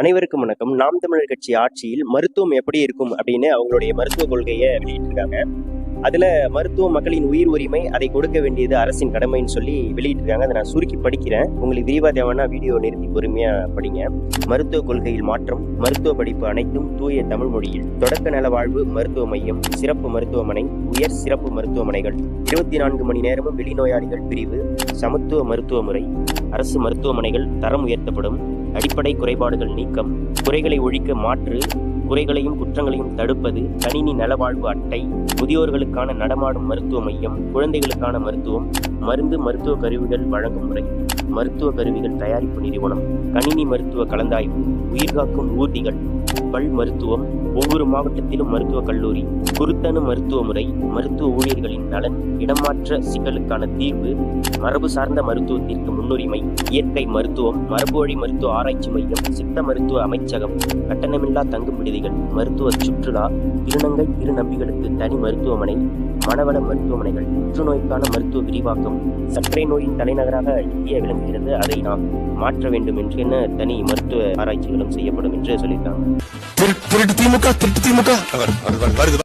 அனைவருக்கும் வணக்கம். நாம் தமிழர் கட்சி ஆட்சியில் மருத்துவம் எப்படி இருக்கும் அப்படின்னு அவங்களுடைய மருத்துவ கொள்கையை வெளியிட்டிருக்காங்க. அதுல மருத்துவ மக்களின் உயிர் உரிமை, அதை கொடுக்க வேண்டியது அரசின் கடமைன்னு சொல்லி வெளியிட்டிருக்காங்க. அதை நான் சுருக்கி படிக்கிறேன். உங்களுக்கு விரிவா தேவைன்னா வீடியோ நிறுத்தி பொறுமையா படிங்க. மருத்துவ கொள்கையில் மாற்றம். மருத்துவ படிப்பு அனைத்தும் தூய தமிழ் மொழியில். தொடக்க நலவாழ்வு மருத்துவ மையம், சிறப்பு மருத்துவமனை, உயர் சிறப்பு மருத்துவமனைகள், 24 மணி நேரமும் வெளிநோயாளிகள் பிரிவு, சமத்துவ மருத்துவ முறை, அரசு மருத்துவமனைகள் தரம் உயர்த்தப்படும். அடிப்படை குறைபாடுகள் நீக்கம், குறைகளை ஒழிக்க மாற்று, குறைகளையும் குற்றங்களையும் தடுப்பது, கணினி நலவாழ்வு அட்டை, முதியோர்களுக்கான நடமாடும் மருத்துவ மையம், குழந்தைகளுக்கான மருத்துவம், மருந்து மருத்துவ கருவிகள் வழங்கும் முறை, மருத்துவ கருவிகள் தயாரிப்பு நிறுவனம், கணினி மருத்துவ கலந்தாய்வு, உயிர்காக்கும் ஊர்திகள், பல் மருத்துவம், ஒவ்வொரு மாவட்டத்திலும் மருத்துவக் கல்லூரி, குருத்தணு மருத்துவ முறை, மருத்துவ ஊழியர்களின் நலன், இடமாற்ற சிக்கலுக்கான தீர்வு, மரபு சார்ந்த மருத்துவத்திற்கு முன்னுரிமை, இயற்கை மருத்துவம், மரபு வழி மருத்துவ ஆராய்ச்சி மையம், சித்த மருத்துவ அமைச்சகம், கட்டணமில்லா தங்கும் விடுதிகள், மருத்துவ சுற்றுலா, திருநங்கை திருநம்பிகளுக்கு தனி மருத்துவமனை, மனவள மருத்துவமனைகள், புற்றுநோய்க்கான மருத்துவ விரிவாக்கம், சர்க்கரை நோயின் தலைநகராக இந்தியா விளங்குகிறது, அதை நாம் மாற்ற வேண்டும் என்று தனி மருத்துவ ஆராய்ச்சிகளும் செய்யப்படும் என்று சொல்லியிருக்காங்க. திமுக